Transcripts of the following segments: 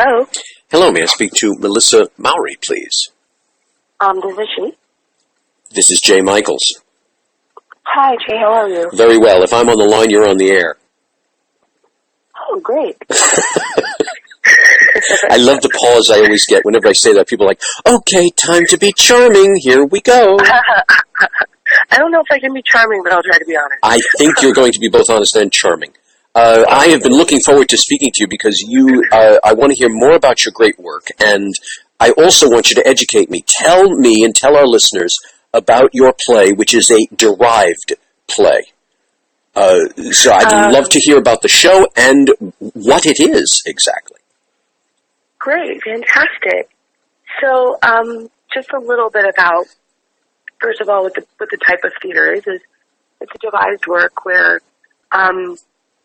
Hello? Hello, may I speak to Melissa Mowry, please? This is she. This is Jay Michaels. Hi, Jay, how are you? Very well. If I'm on the line, you're on the air. Oh, great. I love the pause I always get whenever I say that. People are like, okay, time to be charming. Here we go. I don't know if I can be charming, but I'll try to be honest. I think you're going to be both honest and charming. I have been looking forward to speaking to you because I want to hear more about your great work, and I also want you to educate me. Tell me and tell our listeners about your play, which is a derived play. So I'd love to hear about the show and what it is exactly. Great, fantastic. So, just a little bit about, first of all, what the type of theater is it's a devised work where,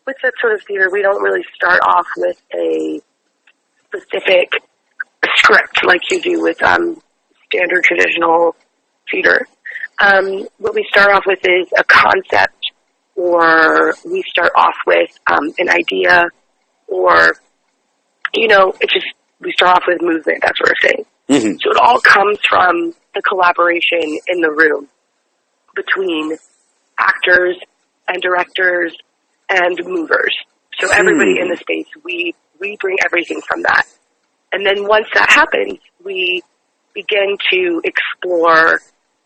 with that sort of theater, we don't really start off with a specific script like you do with standard traditional theater. What we start off with is a concept, or we start off with an idea, or, we start off with movement, that sort of thing. Mm-hmm. So it all comes from the collaboration in the room between actors and directors and movers. So everybody in the space, we bring everything from that. And then once that happens, we begin to explore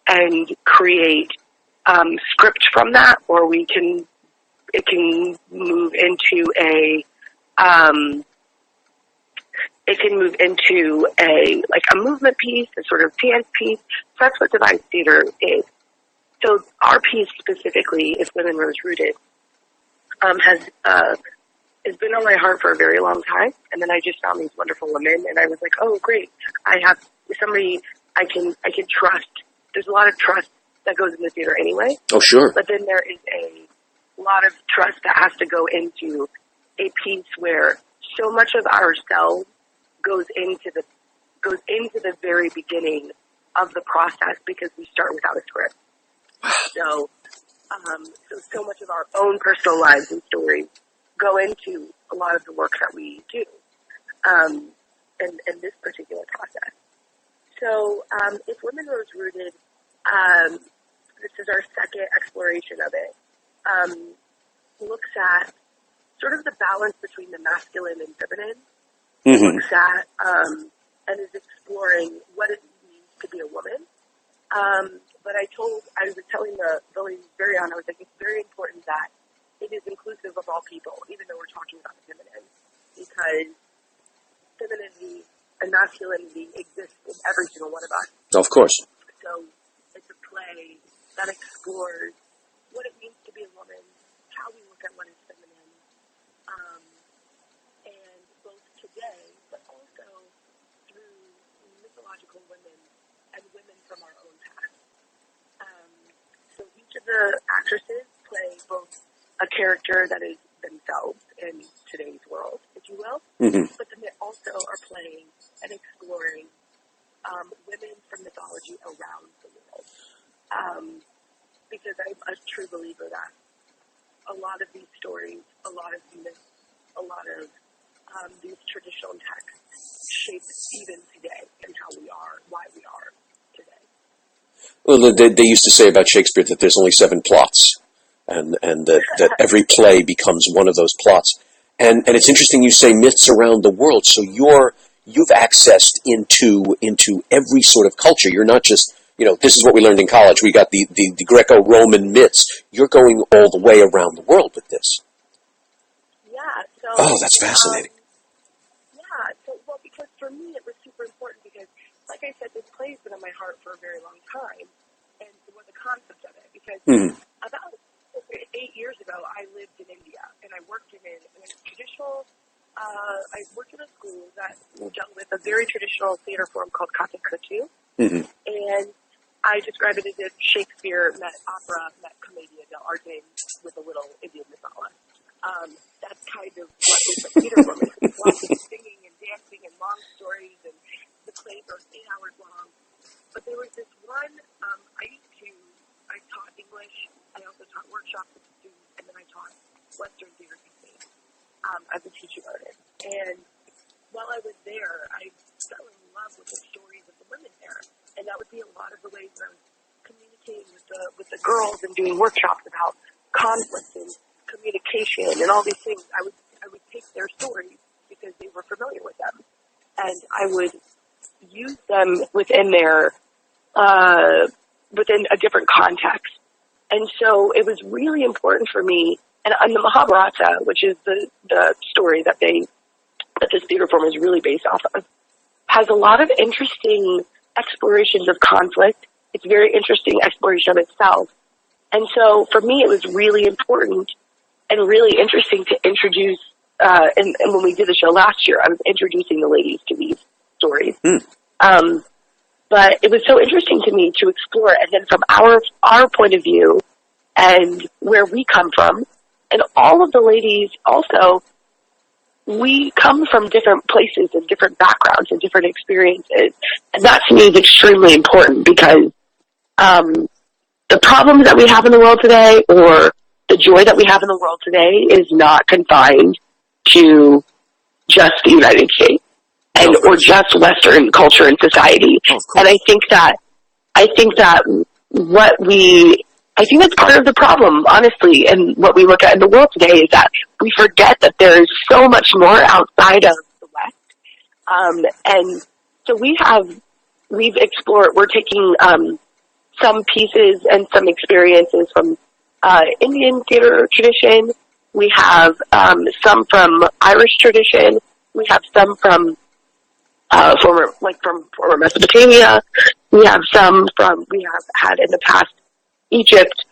and create script from that, or it can move into a movement piece, a sort of dance piece. So that's what devised theater is. So our piece specifically, If Women Rose Rooted, has been on my heart for a very long time. And then I just found these wonderful women, and I was like, oh, great. I have somebody I can trust. There's a lot of trust that goes in the theater anyway. Oh, sure. But then there is a lot of trust that has to go into a piece where so much of ourselves goes into the very beginning of the process, because we start without a script. So much of our own personal lives and stories go into a lot of the work that we do in this particular process. So If Women Rose Rooted, this is our second exploration of it, looks at sort of the balance between the masculine and feminine. Mm-hmm. Looks at and is exploring what it means to be a woman. But I was telling the lady very on, I was like, it's very important that it is inclusive of all people, even though we're talking about the feminine, because femininity and masculinity exist in every single one of us. Of course. So it's a play that explores what it means to be a woman, how we look at what is feminine, and both today, but also through mythological women and women from our own past. So each of the actresses play both a character that is themselves in today's world, if you will, but then they also are playing and exploring women from mythology around the world. Because I'm a true believer that a lot of these stories, a lot of myths, a lot of these traditional texts shape even today and how we are, why we are today. Well, they used to say about Shakespeare that there's only 7 plots, and that every play becomes one of those plots. And it's interesting you say myths around the world. So you've accessed into every sort of culture. You're not just, this is what we learned in college. We got the Greco-Roman myths. You're going all the way around the world with this. Yeah. So, oh, that's fascinating. Because for me it was super important, because, like I said, this play's been on my heart for a very long time, and was the concept of it. Because about 8 years ago, I lived in India, and I worked in a traditional. I worked in a school that dealt with a very traditional theater form called Kathakali, and I describe it as if Shakespeare met opera, met commedia dell'arte with a little Indian masala. That's kind of what this theater form is. It's lots of singing and dancing and long stories, and the plays are 8 hours long. But there was this one, I taught English, I also taught workshops with students, and then I taught Western theater techniques as a teaching artist. And while I was there, I fell in love with the stories of the women there. And that would be a lot of the ways that I was communicating with the girls and doing workshops about conflict and communication and all these things. I would take their stories because they were familiar with them. And I would use them within within a different context. And so it was really important for me. And the Mahabharata, which is the story that this theater form is really based off of, has a lot of interesting explorations of conflict. It's very interesting exploration of itself. And so for me, it was really important and really interesting to introduce, and when we did the show last year, I was introducing the ladies to these stories. But it was so interesting to me to explore it, and then from our point of view and where we come from, and all of the ladies also, we come from different places and different backgrounds and different experiences. And that to me is extremely important because the problems that we have in the world today, or the joy that we have in the world today, is not confined to just the United States or just Western culture and society. And I think that I think that's part of the problem, honestly, and what we look at in the world today is that we forget that there's so much more outside of the West. And so we've explored, we're taking some pieces and some experiences from Indian theater tradition. We have some from Irish tradition. We have some from former Mesopotamia. We have had in the past Egypt,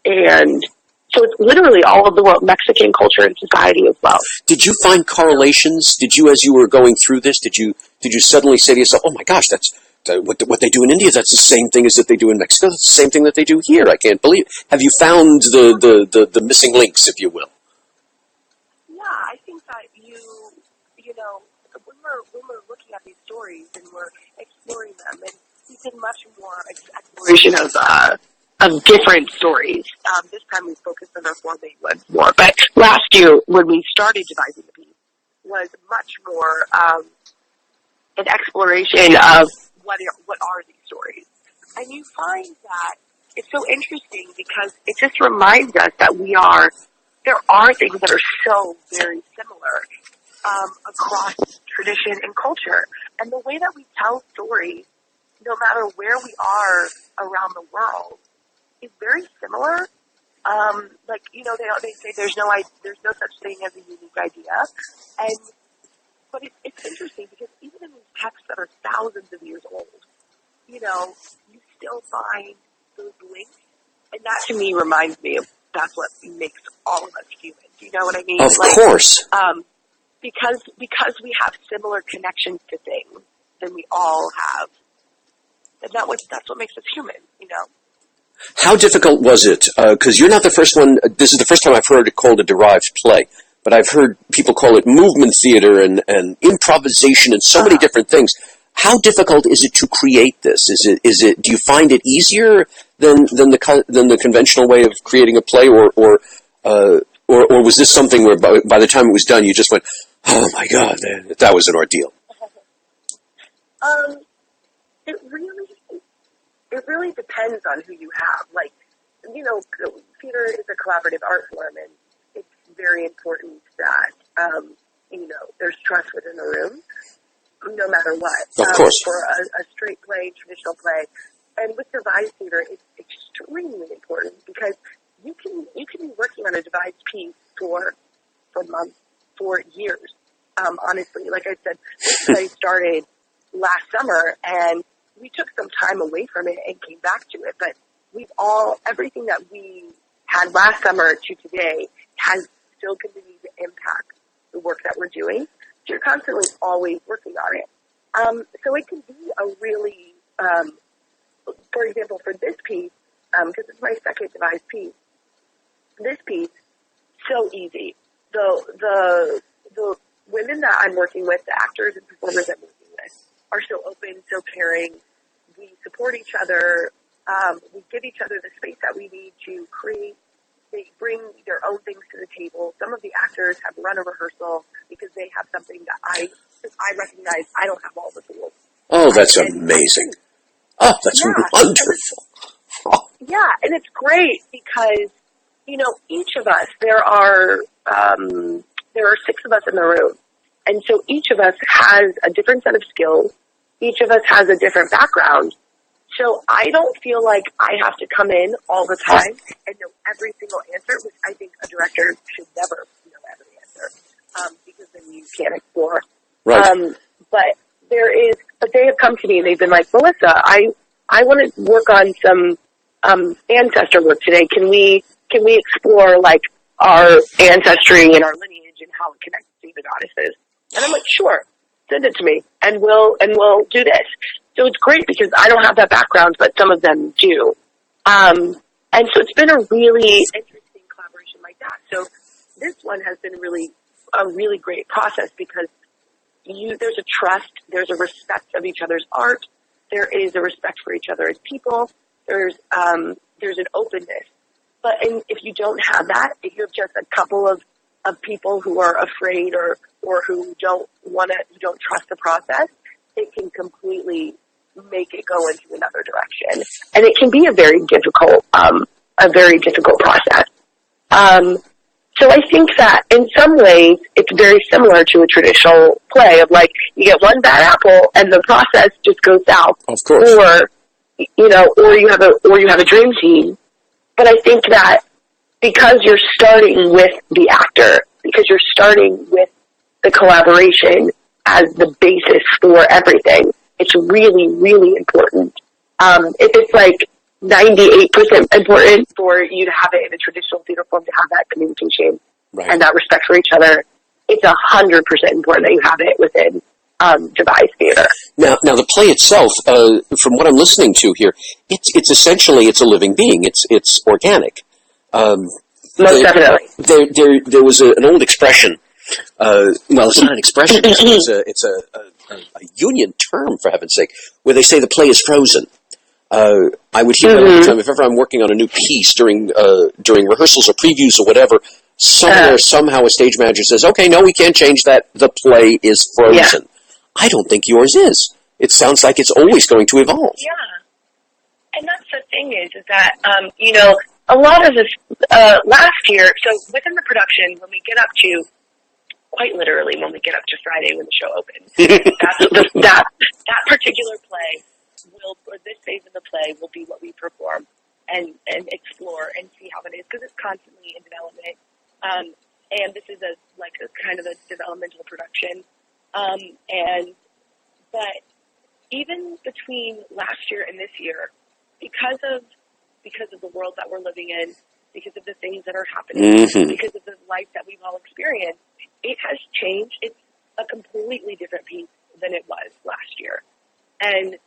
and so it's literally all of the world, Mexican culture and society as well. Did you find correlations? Did you, as you were going through this, did you suddenly say to yourself, "Oh my gosh, that's what they do in India? That's the same thing as that they do in Mexico. That's the same thing that they do here. I can't believe." Have you found the missing links, if you will? Yeah, I think that when we're looking at these stories and we're exploring them, and we did much more exploration of different stories. This time we focused on our four main ones more. But last year, when we started devising the piece, was much more an exploration of what are these stories. And you find that it's so interesting because it just reminds us that there are things that are so very similar across tradition and culture. And the way that we tell stories, no matter where we are around the world, is very similar. They say there's no such thing as a unique idea, but it's interesting because even in these texts that are thousands of years old, you still find those links, and that to me reminds me of that's what makes all of us human. Do you know what I mean? Of course. Because we have similar connections to things than we all have, and that's what makes us human. How difficult was it? Because you're not the first one. This is the first time I've heard it called a derived play, but I've heard people call it movement theater and improvisation and so many different things. How difficult is it to create this? Is it? Do you find it easier than the conventional way of creating a play, or was this something where by the time it was done, you just went, "Oh my God, that was an ordeal"? It really depends on who you have. Theater is a collaborative art form, and it's very important that, there's trust within the room, no matter what. Of course. For a straight play, traditional play. And with devised theater, it's extremely important because you can be working on a devised piece for months, for years. Honestly, like I said, this play started last summer, and we took some time away from it and came back to it, but everything that we had last summer to today has still continued to impact the work that we're doing. So you're constantly always working on it. So it can be a really, for example, for this piece, because it's my second devised piece, this piece, so easy. The women that I'm working with, the actors and performers I'm working with, are so open, so caring. We support each other. We give each other the space that we need to create. They bring their own things to the table. Some of the actors have run a rehearsal because they have something that because I recognize I don't have all the tools. Oh, that's amazing. Oh, that's wonderful. Yeah, and it's great because, you know, each of us, there are 6 of us in the room. And so each of us has a different set of skills. Each of us has a different background. So I don't feel like I have to come in all the time and know every single answer, which I think a director should never know every answer, because then you can't explore. Right. But they have come to me and they've been like, Melissa, I want to work on some ancestor work today. Can we explore like our ancestry and our lineage and how it connects to the goddesses? And I'm like, sure, send it to me, and we'll do this. So it's great because I don't have that background, but some of them do. And so it's been a really interesting collaboration like that. So this one has been a really great process because there's a trust, there's a respect of each other's art, there is a respect for each other as people, there's an openness. But if you don't have that, if you have just a couple of people who are afraid or who don't trust the process, it can completely make it go into another direction. And it can be a very difficult process. So I think that in some ways it's very similar to a traditional play of like you get one bad apple and the process just goes south. Of course. Or you have a dream team. But I think that because you're starting with the actor, because you're starting with the collaboration as the basis for everything, it's really, really important. If it's like 98% important for you to have it in a traditional theater form, to have that communication and that respect for each other, it's 100% important that you have it within devised theater. Now the play itself, from what I'm listening to here, it's essentially a living being. It's organic. Most definitely. There was an old expression. Well, it's not an expression. It's a union term, for heaven's sake, where they say the play is frozen. I would hear all the time, if ever I'm working on a new piece during rehearsals or previews or whatever, somehow a stage manager says, okay, no, we can't change that. The play is frozen. Yeah. I don't think yours is. It sounds like it's always going to evolve. Yeah. And that's the thing is that, a lot of this, last year, so within the production, when we get up to, quite literally, when we get up to Friday when the show opens, that particular play or this phase of the play will be what we perform and explore and see how it is, because it's constantly in development. And this is a kind of a developmental production. But even between last year and this year, because of the world that we're living in, because of the things that are happening, because of the life that we've all experienced, it has changed. It's a completely different piece than it was last year. And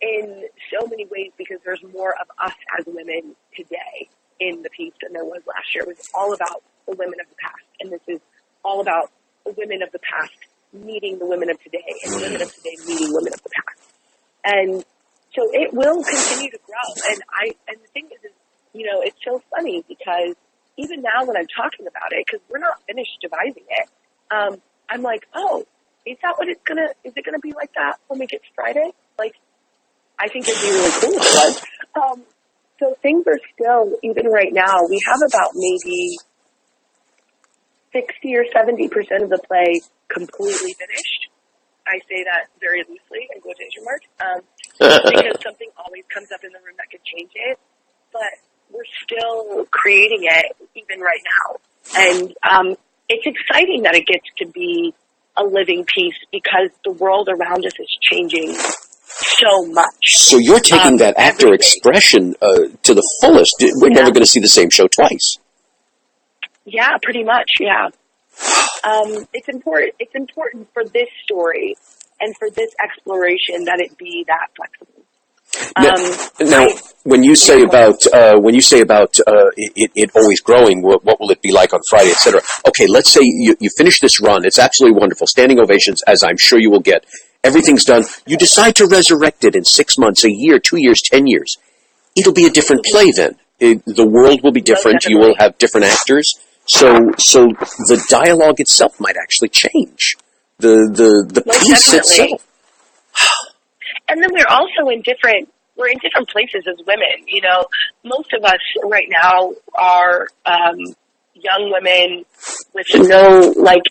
in so many ways, because there's more of us as women today in the piece than there was last year. It was all about the women of the past, and this is all about the women of the past meeting the women of today, and the women of today meeting women of the past. And so it will continue to grow. And the thing is, it's so funny because even now when I'm talking about it, because we're not finished devising it, I'm like, oh, is it gonna be like that when we get to Friday? Like, I think it'd be really cool if it was. So things are still, even right now, we have about maybe 60 or 70% of the play completely finished. I say that very loosely in quotation marks, because something always comes up in the room that could change it. But we're still creating it even right now. And it's exciting that it gets to be a living piece because the world around us is changing so much. So you're taking that actor expression to the fullest. We're never going to see the same show twice. Yeah, pretty much, yeah. It's important. It's important for this story and for this exploration that it be that flexible. Now, when you say about it always growing, what will it be like on Friday, etc.? Okay, let's say you finish this run. It's absolutely wonderful. Standing ovations, as I'm sure you will get. Everything's done. You decide to resurrect it in 6 months, a year, 2 years, 10 years. It'll be a different play then. The world will be different. You will have different actors. So the dialogue itself might actually change the Most piece definitely. itself. And then we're in different places as women. You know, most of us right now are young women with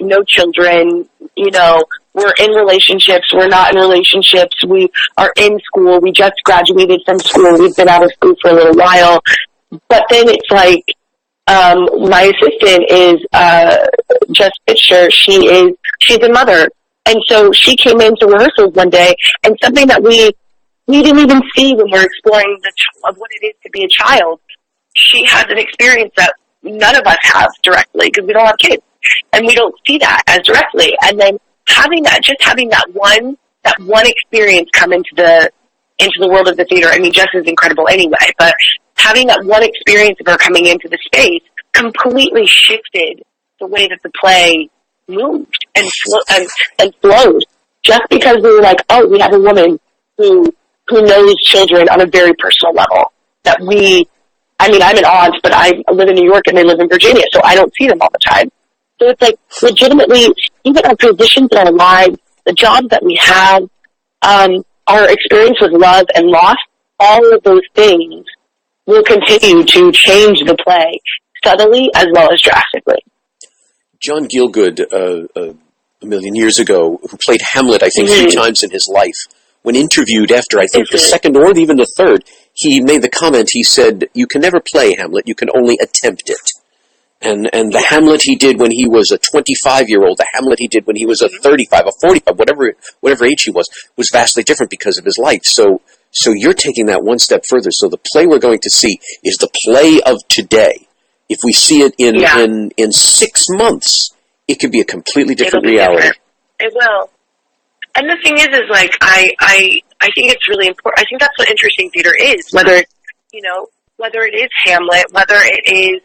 no children. You know, we're in relationships. We're not in relationships. We are in school. We just graduated from school. We've been out of school for a little while. But then it's like, my assistant is Jess Fichter. She's a mother. And so she came into rehearsals one day, and something that we didn't even see when we're exploring of what it is to be a child. She has an experience that none of us have directly because we don't have kids, and we don't see that as directly. And then having that one experience come into the world of the theater. I mean, Jess is incredible anyway, but having that one experience of her coming into the space completely shifted the way that the play moved and flowed. Just because we were like, oh, we have a woman who knows children on a very personal level. I'm an aunt, but I live in New York and they live in Virginia, so I don't see them all the time. So it's like, legitimately, even our positions in our lives, the jobs that we have, our experience with love and loss, all of those things will continue to change the play subtly as well as drastically. John Gielgud, a million years ago, who played Hamlet, I think, 3 times in his life, when interviewed after, I think, the second or even the third, he made the comment, he said, you can never play Hamlet, you can only attempt it. And the Hamlet he did when he was a 25-year-old, the Hamlet he did when he was a 35, a 45, whatever age he was vastly different because of his life. So you're taking that one step further. So the play we're going to see is the play of today. If we see it in 6 months, it could be a completely different reality. Different. It will. And the thing is like, I think it's really important. I think that's what interesting theater is. Whether it is Hamlet, whether it is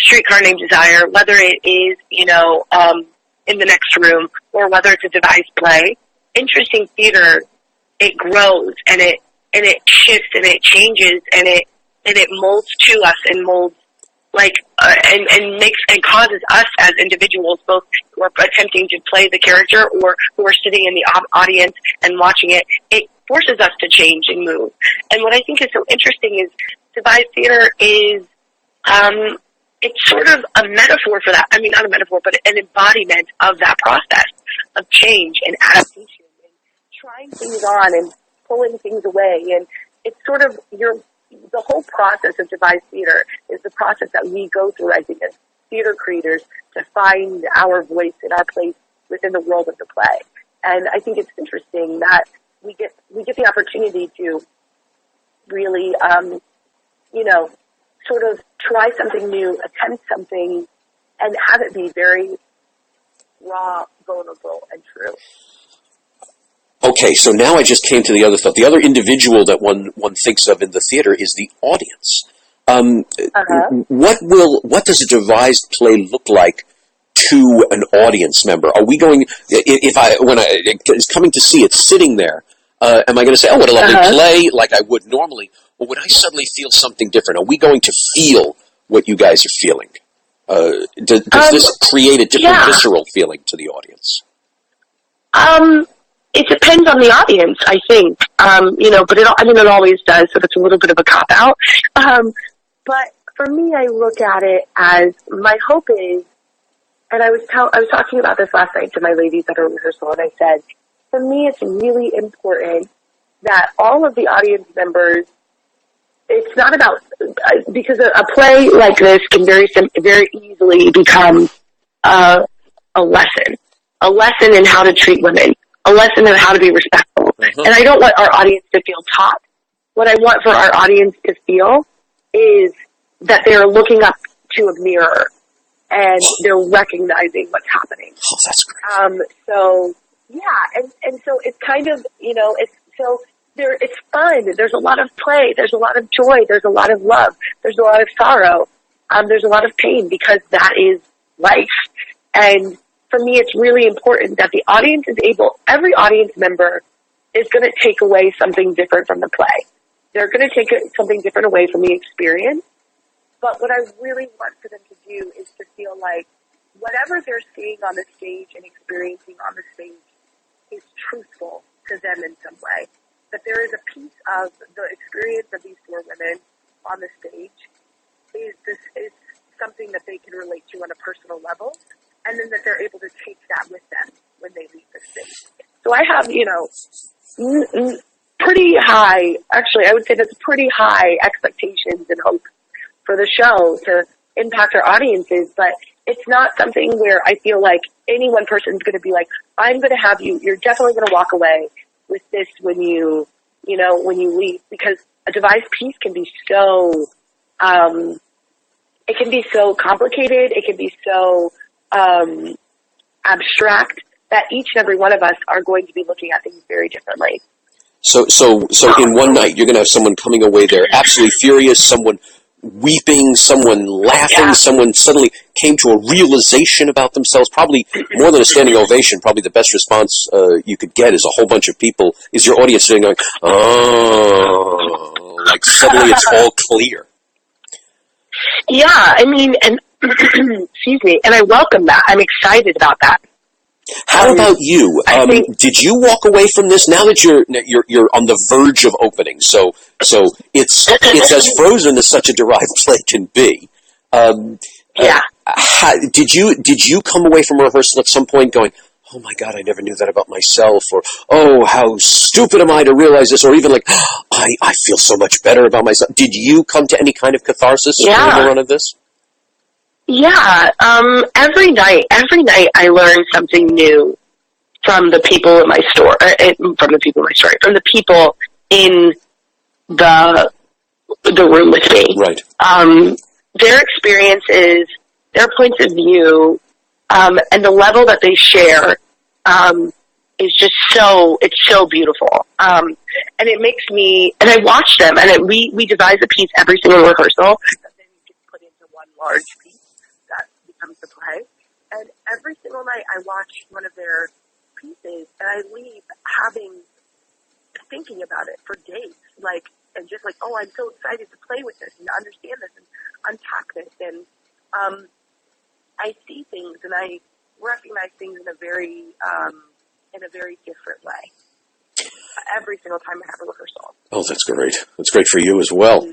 Streetcar Named Desire, whether it is, In the Next Room, or whether it's a devised play, interesting theater, it grows and it shifts and it changes and it molds to us and molds and makes and causes us as individuals, both who are attempting to play the character or who are sitting in the audience and watching it, it forces us to change and move. And what I think is so interesting is devised theater is it's sort of a metaphor for that. I mean, not a metaphor, but an embodiment of that process of change and adaptation and trying things on and pulling things away. And it's sort of the whole process of devised theater is the process that we go through, I think, as theater creators to find our voice and our place within the world of the play. And I think it's interesting that we get the opportunity to really, sort of try something new, attempt something, and have it be very raw, vulnerable, and true. Okay, so now I just came to the other thought. The other individual that one thinks of in the theater is the audience. What does a devised play look like to an audience member? Are we going, when I is coming to see it, sitting there, am I going to say, oh, what a lovely play, like I would normally, or would I suddenly feel something different? Are we going to feel what you guys are feeling? Does this create a different visceral feeling to the audience? It depends on the audience, I think, but it always does, so it's a little bit of a cop-out. But for me, I look at it as my hope is, and I was talking about this last night to my ladies at a rehearsal, and I said, for me, it's really important that all of the audience members, it's not about, because a play like this can very easily become a lesson in how to treat women, a lesson in how to be respectful. And I don't want our audience to feel taught. What I want for our audience to feel is that they're looking up to a mirror and they're recognizing what's happening. Oh, that's great. And so it's kind of, it's fun. There's a lot of play. There's a lot of joy. There's a lot of love. There's a lot of sorrow. There's a lot of pain because that is life. And for me, it's really important that the audience every audience member is going to take away something different from the play. They're going to take something different away from the experience. But what I really want for them to do is to feel like whatever they're seeing on the stage and experiencing on the stage is truthful to them in some way. That there is a piece of the experience of these four women on the stage is something that they can relate to on a personal level, and then that they're able to take that with them when they leave the stage. So I have, pretty high, actually I would say that's pretty high expectations and hopes for the show to impact our audiences, but it's not something where I feel like any one person's going to be like, I'm going to have you're definitely going to walk away with this when you leave, because a devised piece can be so, it can be so complicated, it can be so abstract that each and every one of us are going to be looking at things very differently. So in one night, you're going to have someone coming away there absolutely furious, someone weeping, someone laughing, someone suddenly came to a realization about themselves, probably more than a standing ovation. Probably the best response you could get is a whole bunch of people, is your audience sitting going, oh, like suddenly it's all clear. Yeah, I mean, and excuse me, and I welcome that. I'm excited about that. How about you? Did you walk away from this now that you're on the verge of opening? So it's as frozen as such a derived play can be. Did you come away from rehearsal at some point going, oh my God, I never knew that about myself, or oh, how stupid am I to realize this, or even like, I feel so much better about myself? Did you come to any kind of catharsis during the run of this? Yeah, every night I learn something new from the people in my story, from the people in the room with me. Right. Their experiences, their points of view, and the level that they share, is just it's so beautiful. And it makes me, and I watch them, and we devise a piece every single rehearsal that then gets put into one large piece that becomes the play. And every single night I watch one of their pieces, and I leave thinking about it for days, and just like, oh, I'm so excited to play with this and to understand this and unpack this. And I see things and I recognize things in a very different way every single time I have a rehearsal. Oh, that's great. That's great for you as well.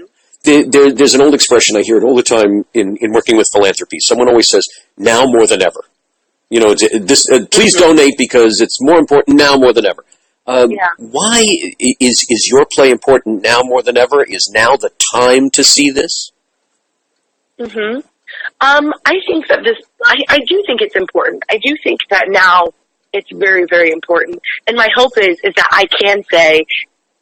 Mm-hmm. There's an old expression, I hear it all the time in working with philanthropy. Someone always says, now more than ever. Please donate because it's more important now more than ever. Why is your play important now more than ever? Is now the time to see this? Mm-hmm. I think that I do think it's important. I do think that now it's very, very important. And my hope is that I can say,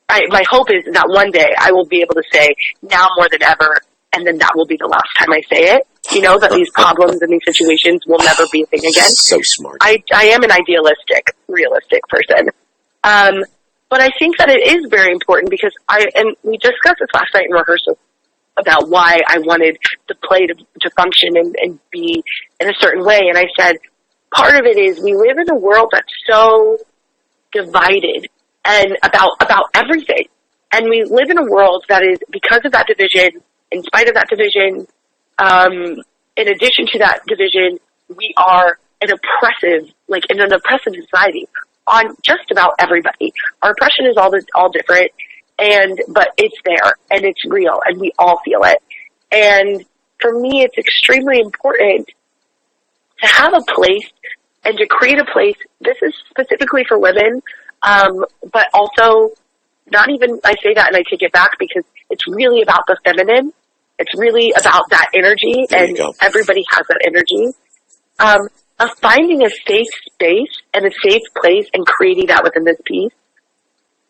my hope is that one day I will be able to say now more than ever, and then that will be the last time I say it. That these problems and these situations will never be a thing again. So smart. I am an realistic person. But I think that it is very important because and we discussed this last night in rehearsal about why I wanted the play to function and be in a certain way. And I said, part of it is we live in a world that's so divided and about everything. And we live in a world that is, because of that division, in spite of that division, in addition to that division, we are in an oppressive society on just about everybody. Our oppression is all different, but it's there and it's real and we all feel it. And for me, it's extremely important to have a place and to create a place. This is specifically for women, but also not even, I say that and I take it back because it's really about the feminine. It's really about that energy, and everybody has that energy. Of finding a safe space and a safe place and creating that within this piece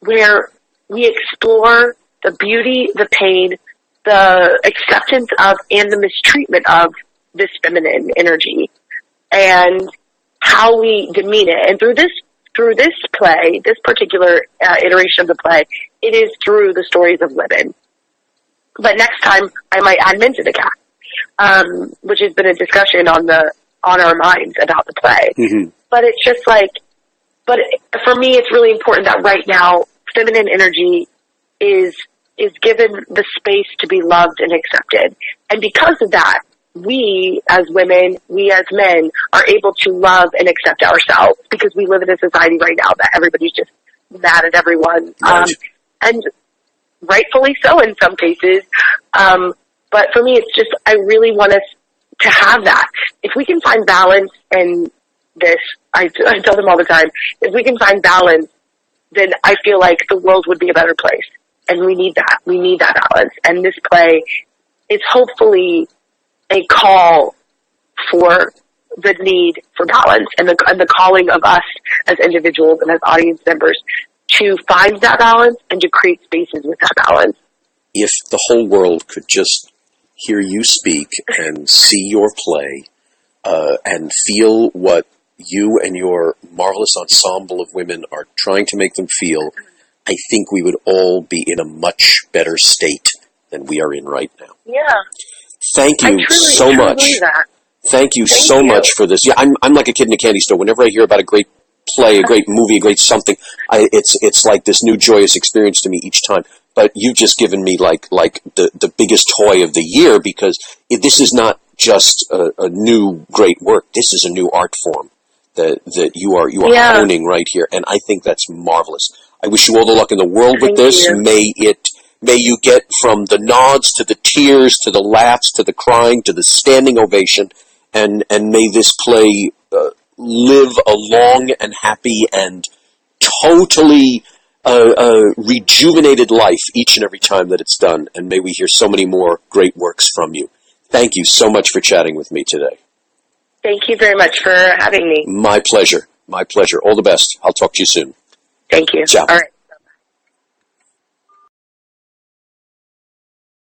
where we explore the beauty, the pain, the acceptance of, and the mistreatment of this feminine energy and how we demean it. And through this play, this particular iteration of the play, it is through the stories of women. But next time I might add men to the cast, which has been a discussion on our minds about the play. Mm-hmm. But it's just for me, it's really important that right now, feminine energy is given the space to be loved and accepted. And because of that, we as women, we as men are able to love and accept ourselves, because we live in a society right now that everybody's just mad at everyone. Right. And rightfully so in some cases. But for me, it's just, I really want us to have that. If we can find balance in this, I tell them all the time, if we can find balance, then I feel like the world would be a better place. And we need that. We need that balance. And this play is hopefully a call for the need for balance, and the calling of us as individuals and as audience members to find that balance and to create spaces with that balance. If the whole world could just hear you speak and see your play and feel what you and your marvelous ensemble of women are trying to make them feel, I think we would all be in a much better state than we are in right now. Yeah. Thank you so much. Thank you so much for this. Yeah, I'm like a kid in a candy store. Whenever I hear about a great play, a great movie, a great something, it's like this new joyous experience to me each time. But you've just given me like the biggest toy of the year, because this is not just a new great work. This is a new art form that you are honing right here, and I think that's marvelous. I wish you all the luck in the world with this. May you get from the nods to the tears to the laughs to the crying to the standing ovation, and may this play live a long and happy and totally rejuvenated life each and every time that it's done, and may we hear so many more great works from you. Thank you so much for chatting with me today. Thank you very much for having me. My pleasure. My pleasure. All the best. I'll talk to you soon. Thank you. Ciao. All right.